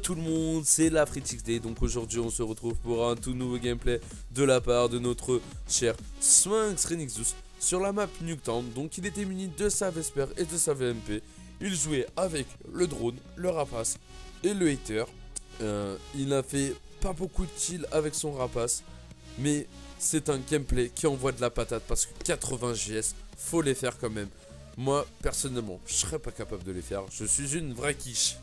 tout le monde, c'est la FreeXD. Donc aujourd'hui on se retrouve pour un tout nouveau gameplay de la part de notre cher Sphinx Renixus sur la map Nuketown. Donc il était muni de sa Vesper et de sa VMP. Il jouait avec le drone, le rapace et le hater. Il n'a fait pas beaucoup de kills avec son rapace, mais c'est un gameplay qui envoie de la patate parce que 80 GS, faut les faire quand même. Moi, personnellement, je serais pas capable de les faire. Je suis une vraie quiche.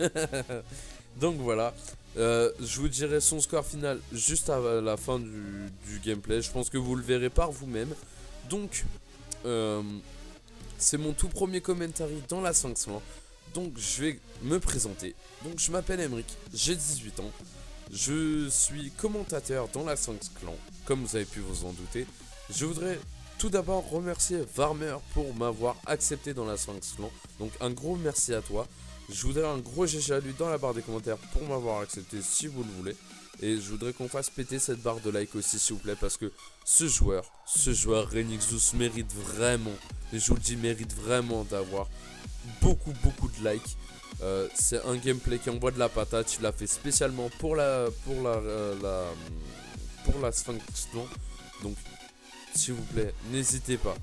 Donc voilà. Je vous dirai son score final juste à la fin du gameplay. Je pense que vous le verrez par vous-même. Donc, c'est mon tout premier commentary dans la Sphinx Clan. Donc, je vais me présenter. Donc, je m'appelle Emric, j'ai 18 ans. Je suis commentateur dans la Sphinx Clan, comme vous avez pu vous en douter. Je voudrais tout d'abord remercier Varmer pour m'avoir accepté dans la Sphinx Clan. Donc un gros merci à toi. Je voudrais un gros GG à lui dans la barre des commentaires pour m'avoir accepté si vous le voulez. Et je voudrais qu'on fasse péter cette barre de like aussi s'il vous plaît, parce que ce joueur Renixus mérite vraiment, et je vous le dis, mérite vraiment d'avoir beaucoup de likes. C'est un gameplay qui envoie de la patate. Il l'a fait spécialement pour la Sphinx Clan. Donc s'il vous plaît, n'hésitez pas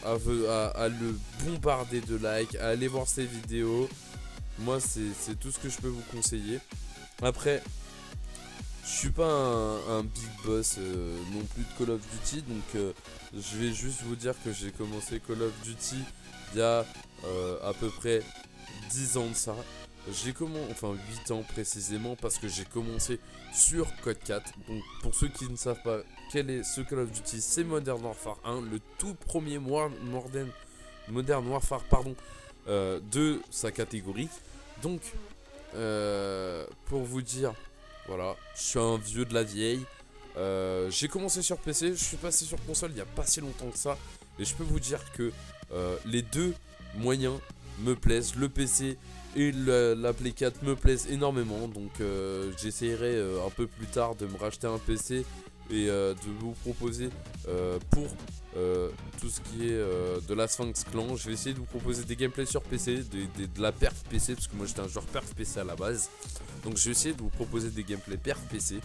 à le bombarder de likes, à aller voir ses vidéos. Moi c'est tout ce que je peux vous conseiller. Après, je suis pas un big boss non plus de Call of Duty, donc je vais juste vous dire que j'ai commencé Call of Duty il y a à peu près 10 ans de ça. Enfin 8 ans précisément, parce que j'ai commencé sur Code 4. Donc pour ceux qui ne savent pas quel est ce Call of Duty, c'est Modern Warfare 1, le tout premier Modern Warfare de sa catégorie. Donc pour vous dire, voilà, je suis un vieux de la vieille. J'ai commencé sur PC, je suis passé sur console il n'y a pas si longtemps que ça. Et je peux vous dire que les deux moyens me plaisent, le PC et la Play 4 me plaisent énormément. Donc j'essaierai un peu plus tard de me racheter un PC et de vous proposer pour tout ce qui est de la Sphinx Clan. Je vais essayer de vous proposer des gameplays sur PC, de la perf PC, parce que moi j'étais un joueur perf PC à la base. Donc je vais essayer de vous proposer des gameplays perf PC.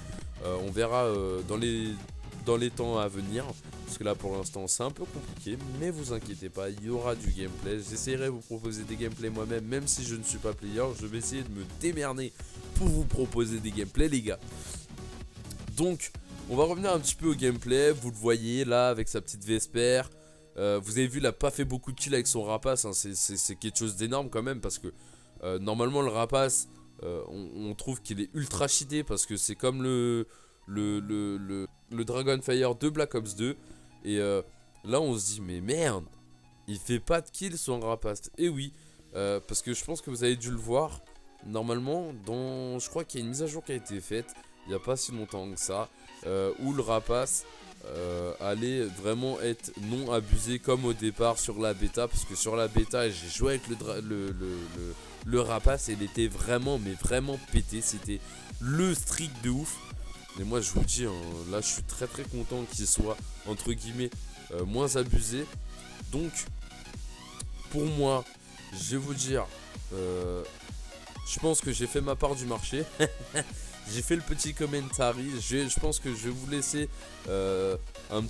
On verra dans les temps à venir, parce que là pour l'instant c'est un peu compliqué, mais vous inquiétez pas, il y aura du gameplay. J'essaierai de vous proposer des gameplays moi-même, même si je ne suis pas player. Je vais essayer de me démerder pour vous proposer des gameplays, les gars. Donc on va revenir un petit peu au gameplay. Vous le voyez là avec sa petite Vesper. Vous avez vu, il a pas fait beaucoup de kills avec son rapace, hein. C'est quelque chose d'énorme quand même, parce que normalement le rapace on trouve qu'il est ultra cheaté, parce que c'est comme le Dragonfire de Black Ops 2. Et là on se dit mais merde, il fait pas de kill son rapace. Et oui, parce que je pense que vous avez dû le voir. Normalement je crois qu'il y a une mise à jour qui a été faite il n'y a pas si longtemps que ça, où le rapace allait vraiment être non abusé comme au départ sur la bêta. Parce que sur la bêta j'ai joué avec le rapace et il était vraiment pété. C'était le streak de ouf. Et moi je vous le dis, hein, là je suis très content qu'il soit entre guillemets moins abusé. Donc pour moi, je vais vous dire, je pense que j'ai fait ma part du marché. J'ai fait le petit commentary. Je pense que je vais vous laisser une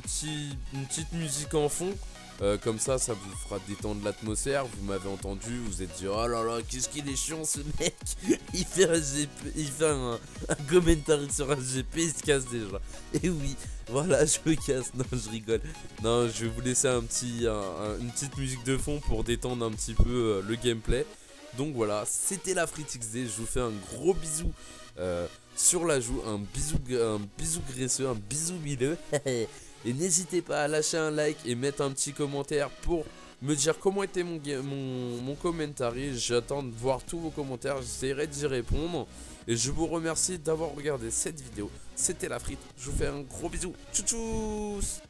petite musique en fond. Comme ça vous fera détendre l'atmosphère. Vous m'avez entendu, vous êtes dit oh là là, qu'est-ce qu'il est chiant ce mec. Il fait un commentary sur un GP, il se casse déjà. Et oui, voilà, je me casse. Non, je rigole. Non, je vais vous laisser une petite musique de fond pour détendre un petit peu le gameplay. Donc voilà, c'était la FreeXD. Je vous fais un gros bisou sur la joue, un bisou graisseux, un bisou milleux. Et n'hésitez pas à lâcher un like et mettre un petit commentaire pour me dire comment était mon commentary. J'attends de voir tous vos commentaires, j'essaierai d'y répondre. Et je vous remercie d'avoir regardé cette vidéo. C'était la frite, je vous fais un gros bisou. Tchou tchous.